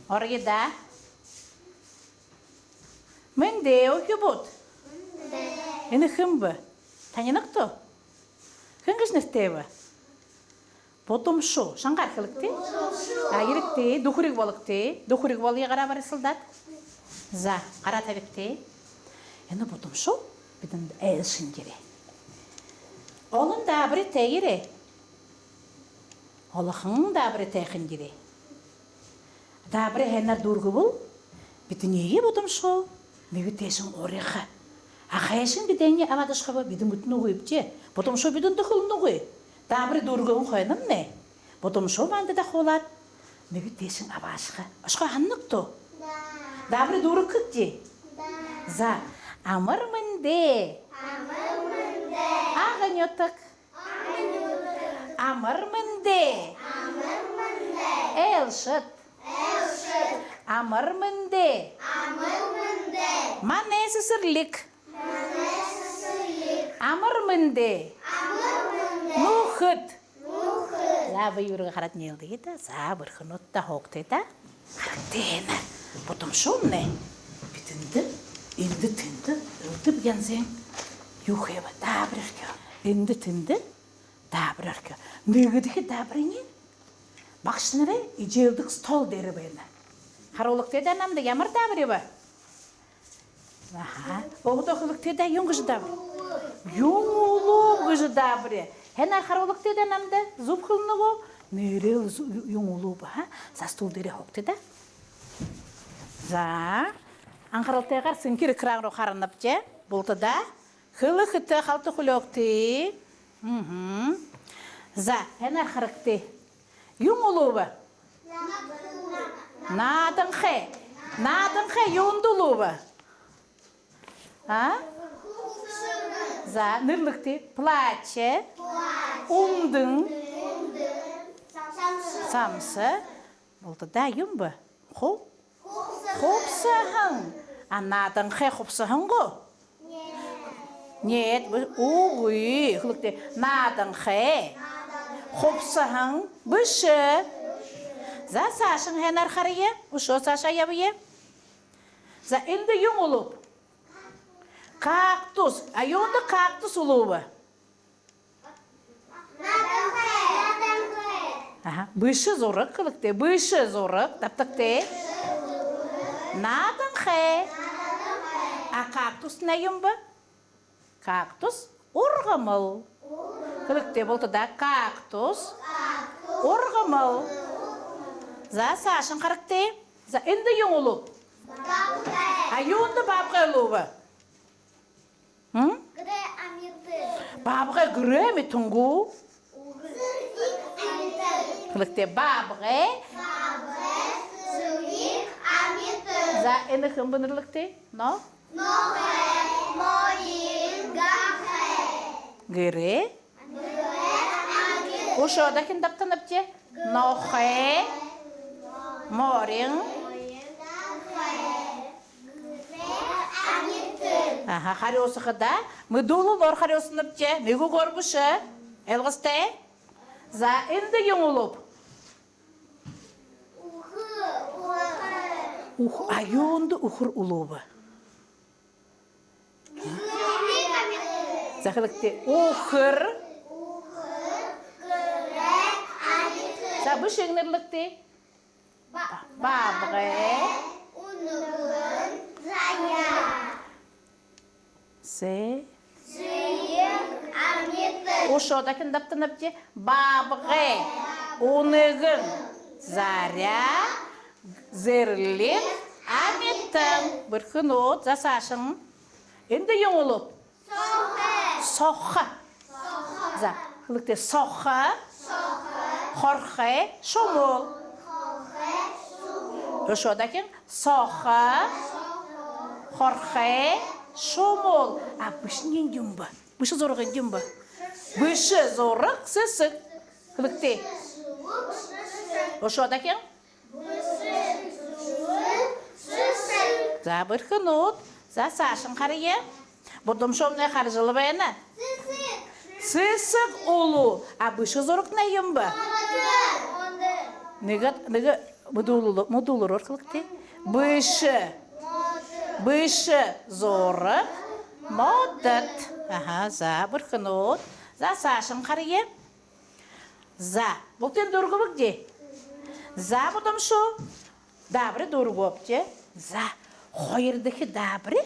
Orada. Mende okubut. Ene hımbu. Tanyanıktı. Hıngış neftevi. Potom şu. Şangar kılıktı. Ayırıktı. Duhurik balıktı. Duhurik balığı kara barısıldat. Za. Kara tabiptı. Ene potom şu. Bidin elşin giri. Onun da bir tegiri. Allah'ın da bir tekin giri. Da bir hener durgu bul. Bidin iyi potom şu. Неге тесің орайға. Ақайшын біденге авадышқаба бидің бүтіні қойып же. Потом шо бидің дұқылыны қой. Дабыры дұрғығын қойным не? Потом шо банды да қолат. Неге тесің авашқа. Ашқа ханнықты? Дабыры дұрғы күк же? За. Амырмынде. Ағын етік. Амырмынде. Элшыт. Амырмынде. Манесісірлік. Амырмынде. Нухыт. Забы юрға қарат нелді еді. Забыр хынотта хоқты еді. Қараттені. Потом шумне. Бітінді. Инді тінді. Үлтіп гензен. Юхева. Дабырырке. Инді тінді. Дабырырке. Нөгідікі дабырыне. Бақшыныры ижелдік стол дері бәйіні. Қараулық деді анамды ямыр дабыры ба? Оғытоқылық деді юңғыжы дабыры. Юңулу ғыжы дабыры. Хенар қараулық деді анамды зуб қылыны ғо. Нөрел юңулу ба? Застул дері хоқ деді. За. Аңқаралтайғар сіңкері қырағыру қарынып же. Болты да. Қылы қыты қалты құлоқты. За. Хенар қарықты. Юңулу ба? Надынхе. Надынхе юндулу ба? За, нырлыкты. Плаче. Умдың. Самсы. Болты да юм ба? Ху? Хопсахың. Надынхе хопсахың ғо? Нет. Уғый. Надынхе. Хопсахың. Бұшы. За сашың хенар қарые, ұшо саша ябые. За инді юң ұлып. Кактус. Айонды кактус ұлыбы. Бұшы зорық қылықте. Бұшы зорық. Таптықте. Надынхе. А кактус не юм ба? Кактус ұрғымыл. Қылықте болты да кактус ұрғымыл. За сашын қарықты. За инді юң ұлып. Айонды бабға ұлыбы. Гре амирды. Бабға гре ме тұңғу? Қылықте бабға. Сүйік амирды. За инді кім бұнырлықте? Но? Ноғе, мойын, гахе. Гре? Ошода кім даптанып же? Ноғе. Морин. Харioсы да. Мы долу лор харioсын же. Мегу горбушы. Элғысты. За инді ең олып. Айонды ұхыр ұлыбы. Зақылықты. Ұхыр. За бұш еңнерлікті. Бабғы. Унығын. Зая. Се. Сүйік амирды. Ошода кіндаптынып же. Бабғы. Унығын. Заря. Зерлік. Аметтің. Бір күн от. Засашың. Енді ең олып. Соқы. За. Қылықты соқы. Хорхе. Шомол. Ошода кін. Соқы. Хорхе. Шомол. А бішінен дүмбі. Біші зорығын дүмбі. Біші зорық сісік. Қылықты. Ошода кін. За бір күн от. За сашын қарые. Бұдым шомне қаржылы бәйіні. Сісік олу. А біші зорық не юм ба? Неге модулор оркылыкты. Бышы зорық, модат. Аха, за, бір қынот. За, сашым қарие. За, бұлтен дұрғы бұқде. За, бұдым шу. Дабыры дұрғы өпте. За, қойырдығы дабыры.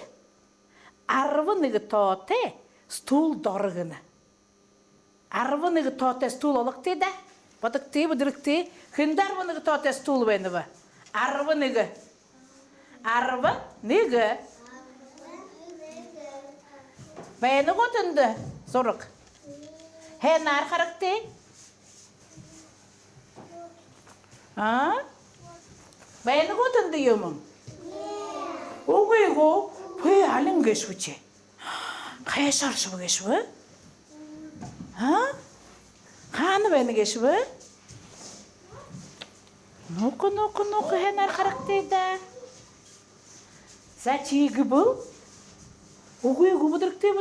Арвыныгы тоте стул дорғыны. Арвыныгы тоте стул олықты да. Бұдықты, бұдырықты. Күнді арвыныгы тоте стул бәні ба. Арвыныгы. Арвыныгы. Бәні ғотынды зорық. Хән арқарықты. Бәні ғотынды емім. Оғайғы. 왜 알린 게 수지? 가야서 수게 수? 가는 왜 내게 수? 놓고 해날 가락대다. 자 지급을 오구에 부드럽대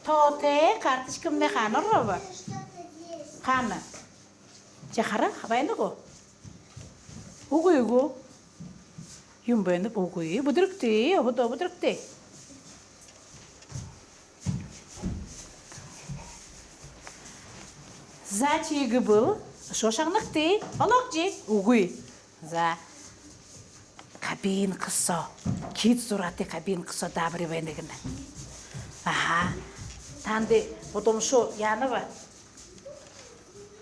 토테 카르티스금 내 가너로 봐. 가나. 자 가라 가봐야노고. 오구이고. 윤배는 보고 부드럽대, 부드럽대. За 지급을 쇼상낙대, 얼럭지 우구이. За кабин қысо, кит сураты кабин қысо дабыры бәндігіне. Аха, танды потом шо янова.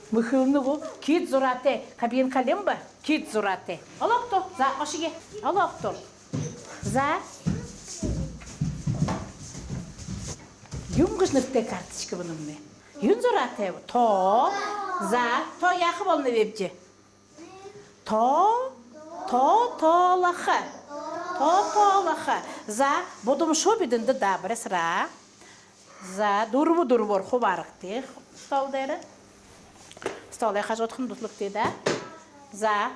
Мыхылны бұл кит сураты кабин қалем ба? Кит сураты. Олоқтор, за ошиге. Олоқтор. За юнгышныкте карточка бұнымны. Юн сураты то. За то яқы болны вебже. Толаха. За будым шо бидінді дабыры сыра. За дұрбы хубарықты. Столдары. Столай қажотқын бұтлықты да. За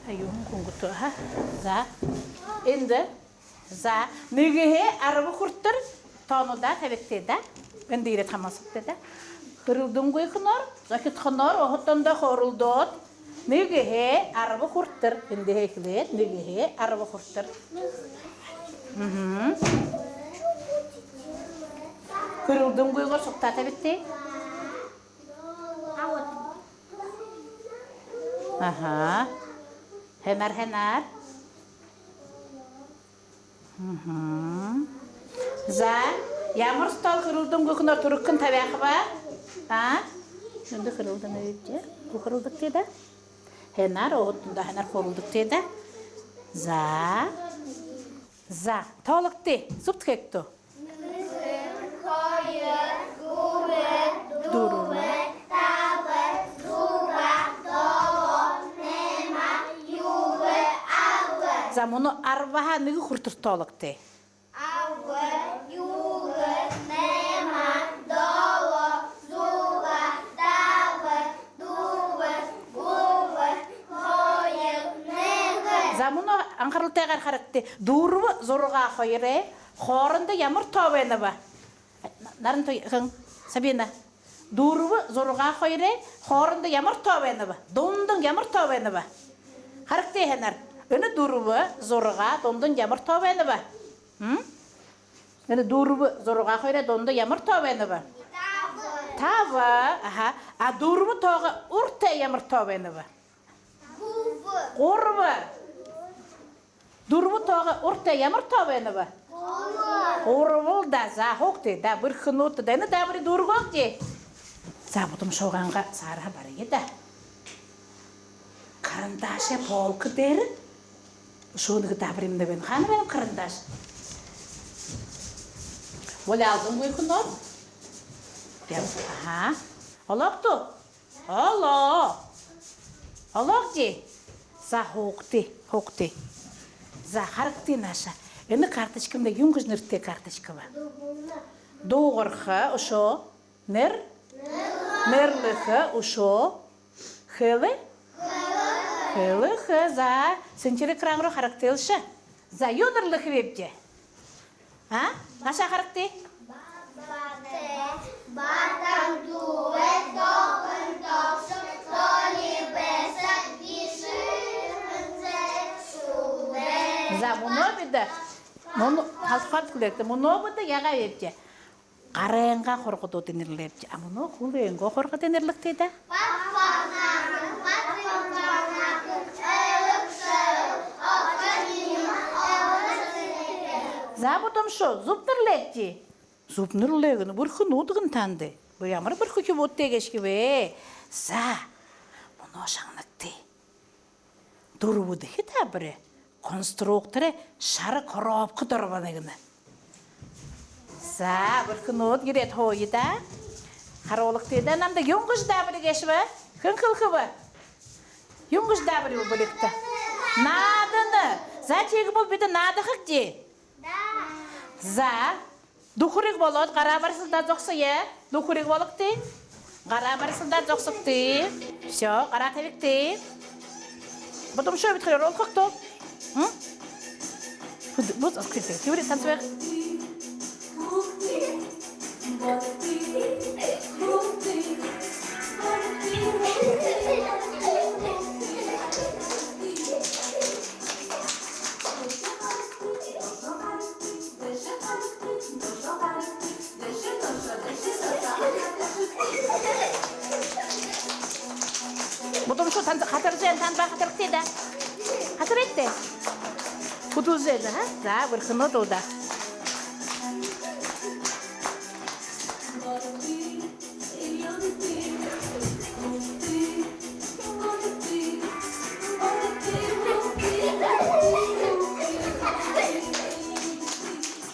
аюн күнгітті. За енді. За нүгіге арыбы құрттыр. Тону да тәбекте да. Енді ере тамасықты да. Қырылдың көй қынар. Закет қынар оғыттанда қорылдот. Нүгіге арыбы құрттыр. Енді хекілет. Нүгіге арыбы құрттыр. Қырылдың көй қор сұқта тәбекте. Aha. Henar. За, ямар стол қырылдың көкінер тұрыққын табақы ба? Үнді қырылдың өйтте. Бұл қырылдық деді. Хенар, оғыттында хенар қорылдық деді. За. Толық де. Сұпты кекті. Дұры. За, мұны арваға нүгі құртыр толықты. Авы, юғы, нема, долы, зулы, давы, дувы, бувы, қойы, негі. За, мұны аңғырылтайғар қарақты. Дұры зорға қойыры, қорынды ямыр тобайны ба. Нарын тойғын, Сабина. Дұры зорға қойыры, қорынды ямыр тобайны ба. Дондың ямыр тобайны ба. Қарақты ехенар. Өні дұрыбы зорға дондың ямыр тобайны ба? Өні дұрыбы зорға қойра дондың ямыр тобайны ба? Тавы. А дұрыбы тоғы ұрта ямыр тобайны ба? Қорыбы. Дұрыбы тоғы ұрта ямыр тобайны ба? Қорыбы да за хоқты да бір қынуты дәні да бірі дұрғақ де. За бұдым шоғанға сарға бары еді. Қарындашы полқы дәрі. Шоныгы табырымды бен қаны бәнім қырындаш. Олі алдың көй күнор? Олақты? Олақ де? За хоқты. За қарықты наша. Әні карточкымда юнгыз нұртте карточка ба. Доғырқы ұшо. Нерліқы ұшо. Хылы? Хылы, за сенчері краңыру характелші. За юдырлық вепте. Наша характе? Батам дуэ, тоғын тоқшы, толи бәсі, біші муно биде. Муно халфатлыкты. Муно биде яга епче. Гараянга хоргодоо денерлепче. А муно хулeengo хорго денерликте да. За потом что? Зубнырлепче. Зубнырлегін бүрхін удығын танды. Бұл ямар бүрхі кеп өттегешкі бе. За, мұны шаңныкты. Дұрбуды хита бірі. Конструкторы шары қорапқы дұрбанығыны. За, бүрхін өт керет хойы да. Қаролықты да, намда юңғыш да бірі кеші бі. Күн-күлкі бі. Юңғыш да бірі білікті. Надыны. За, чегі бұл біді нады қық де. За, духурик болот, қара барысында жоқсы е. Духурик болықты. Қара барысында жоқсықты. Все, қара табекті. Потом что бітқырер, ол қықты? Вот, открытый. Ты вред, танцуяқ. Потом что, қатыржен, танба қатырықты да? Қатыр етті? Құтылжеді, ха? Да, бірқыны долда.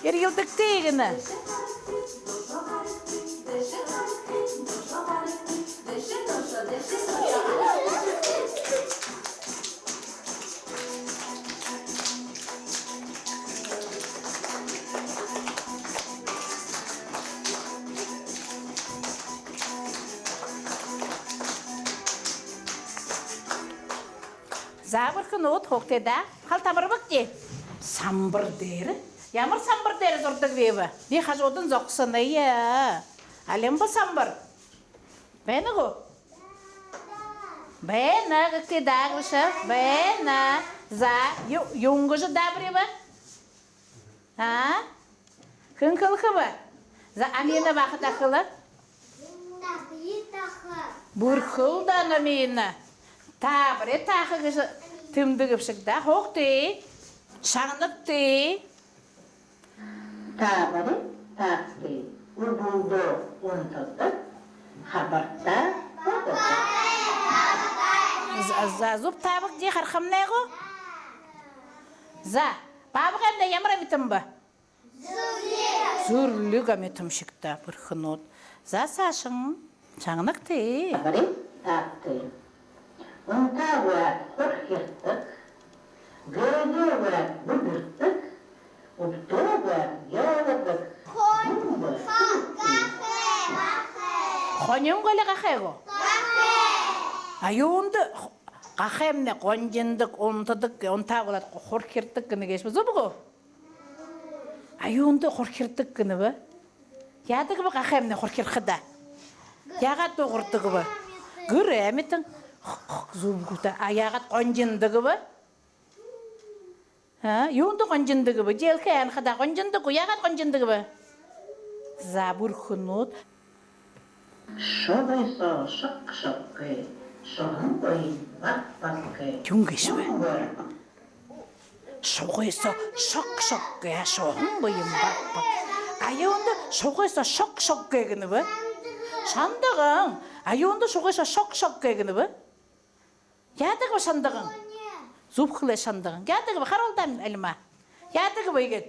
Ергілдік тегіні. Забырқын от хоқтеда, қалтамыр бұқте. Самбыр дері. Ямар самбыр дері дұрдық бебі. Не қажудың жоқсыны е. Әлем бұл самбыр. Бәні ғо? Бәні ғықте дағышы. Бәні. За, юңғыжы да біребі? Күн қылқы бі? За, амені бақыт ақылы? Бұрқыл да амені. Табыры тақы кіші тымды күпшікті. Хоқты, шаңлықты. Табыры тақы ұлбылды ұнтықты, хабарта ұлбылды. За, зуб табық де қарқым не ғо? За, бабық әмді ямыр әмітім бі? Зүрлік әмітім шікті бұрқын от. За, сашың, шаңлықты. Табыры тақы. Ұнтауы құрқырттық, гөргөуі бұдырттық, ұптауы еуідік. Қонем қөлі қақай ғо? Айуынды қақаймне қонжындық, ұнтыдық, ұнтауылат құрқырттық күні кешіміз ұбы ғо? Айуынды құрқырттық күні бі? Ядығы бі қақаймне құрқырқыда? Яғат оғырттығы бі? Гүрі әметін? Зубгута аяғат қонжындығы бі? Юнды қонжындығы бі? Желкі әнқыда қонжындығы, яғат қонжындығы бі? Забыр құнут. Шоғайса шық-шыққы, шоғын бойын бақ-баққы. Күнгеш бі? Шоғайса шық-шыққы, шоғын бойын бақ-бақ. Айуынды шоғайса шық-шыққы егіні бі? Шандығың, айуынды шоғайса шық-шыққы егіні бі? Ядығы бі шандығың? Зуб қылай шандығың. Ядығы бі қаролдам әліма. Ядығы бі егет?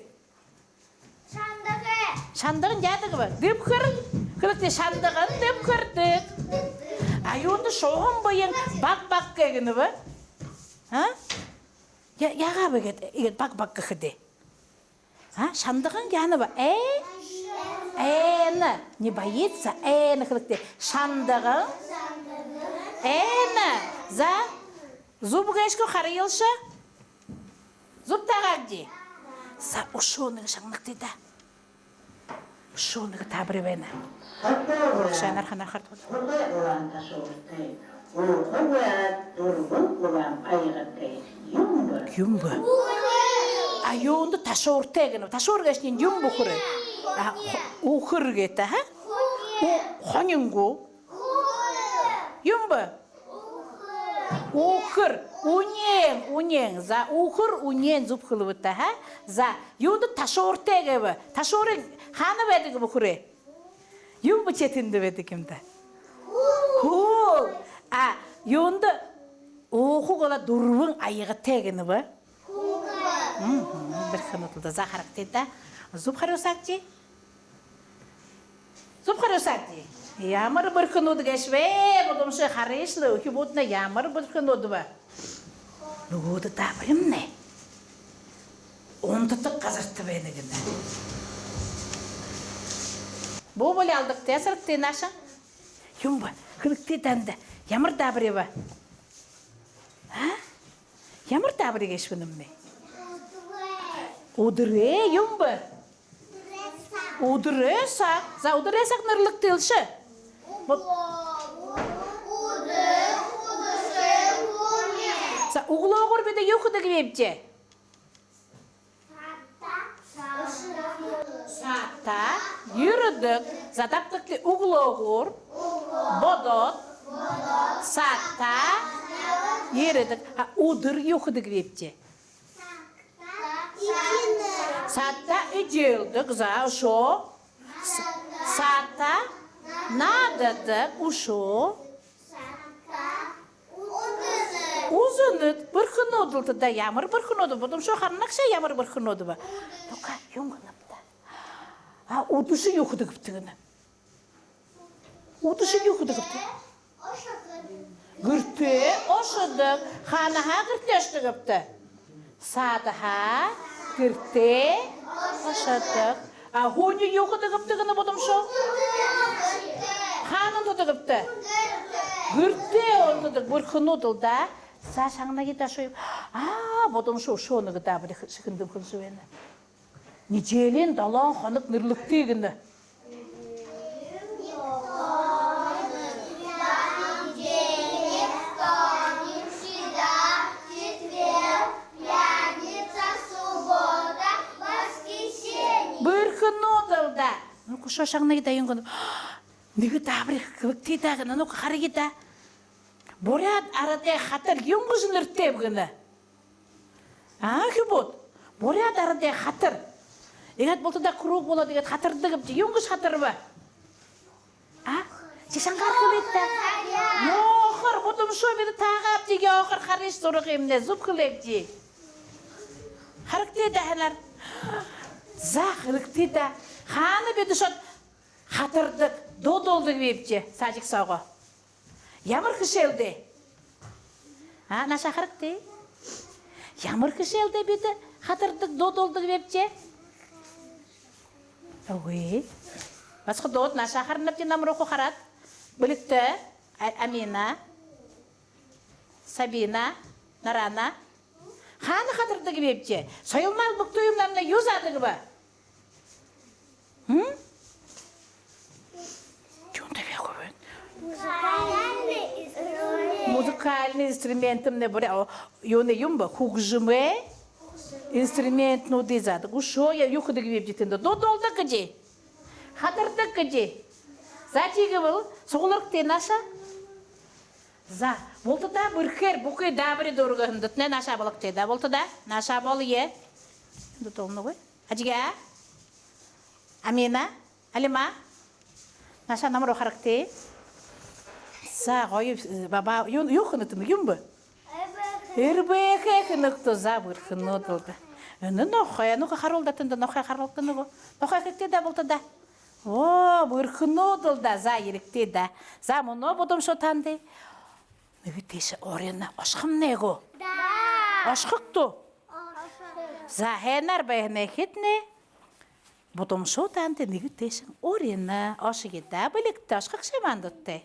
Шандығы. Шандығын ядығы бі? Деп кір. Кірікте шандығын деп кірдік. Айуынды шоғын бойын бақ-баққы егіні бі? Яға бі егет бақ-баққы қыды? Шандығын яны бі? Әні. Не боится? Әні кірікте. Шандығын? Әні. За, зубы кәшкі қарайылшы? Зуб тағады. За, ұшуынығы шаңлықты да. Ұшуынығы табыры бәні. Шайын арқан арқарды болды. Құлай ұлан ташуырды. Ұлғы өт, дұрғын ұлан айғырды. Юмбы. Юмбы. А юунд ташууртай гэнэ. Ташуур гэшний юм бөхөр. Үхэр гэдэг ха? Хонингу. Юм ба. Үхэр, үнэн. За үхэр үнэн зүбхэлвэтэй ха? За юунд ташууртай гэв. Ташуурын хаана байдаг бөхөрэ? Юм бчэтэнд байдаг юм да. Хөө. А юунд оохугола дурвын аягатай гэнэ ба? Бірхінотылды захарақтай да. Зуб харусақчи? Зуб харусақчи? Ямар бірхінуды кәшве, бұдымшы харышлы, үхібудына ямар бірхінуды ба? Нүгуді дабырым не? Онтыты қазыртты бәйні гінді. Бұл болы алдық тәсірікті наша? Юм ба, күлікті дәнді. Ямар дабыры ба? Ямар дабыры кәшвенім не? Удыре юм ба? Удыресақ. За удыресақ нұрлық тілші. За уғылы оғыр беді еуқыды кебепче. Сатта, юрыдық. Затаптықлы уғылы оғыр. Бодот. Сатта, юрыдық. Удыр еуқыды кебепче. Сатта үделдік, за ұшо. Сатта нададық, ұшо. Uzunut, berkenodul da yamar berkenodul. Potom şu harnak şey yamar berkenodul ba. Toka yongunapta. Ha uduşu yokudu gıptığını. Uduşu yokudu gıptı. Gırtı, oşudık. Hanaha gırtleşti gıptı. Sadaha, gırtı, oşudık. Ha huni yokudu gıptığını potom şu. Hanın tutu gıptı. Gırtı oldu berkenodul da. За шаңнаги ташой. Потом шоны гыта бир шыкындым кылсыбыны. Ничелен далан ханык нырлыктыгыны. Бир кынодылда. Ну куша шаңнаги тайынгын. Неге табыр кыбыкты дагы, ну харыгыта. Борят арада хатар юнгузын өрттеп гына. Күбот. Борят арада хатар. Егет болтуда круг болады, егет хатарды гып, юнгуз хатар ба. Чешангар кыбетта. Йохыр, потом шо беді тағап деге охыр хариш сорық емне, зуб кылекти. Харыкты да ханар. Захырыкты да. Ханы беді шот хатардық, додолды бепче, сажик сауға. Ямар кышелде? Наша харыкты? Ямар кышелде беді хатырдық додолдық бепче? Ой. Басқы дод, наша харынып ден намырықы харат. Білікті, Амина, Сабина, Нарана. Ханы хатырдық бепче? Сойылмал бұқты ұйымларына юзадығы ба? Кёнда бе көбін? Музыкальный инструментом не боря, йоне юмба хугжуме инструмент ну дизад. Гушо я юхуды гвебдитендо. Додолда кади, хатарда кади. Зачиги был, согларк те наша. За, болта да бирхер букай дабри доргандат не наша балак те да болта да наша бал е. Дотолно го. Аджига. Амина, Алима. Наша намро характе. За, гой баба, юхнытын юмба. Эрбеке кыныкты за бирхнотылды. Нохая, ну харолдатында нохая харолдатында го. Нохая кетте да болта да. О, бирхнотылда за еректе да. За моно потом шо танды. Нүгүтеше орена ашхым него. Да. Ашхыкту. За хенар бехне хитне. Потом шо танды нүгүтеше орена ашыгыда биликте ашхык шемандытты.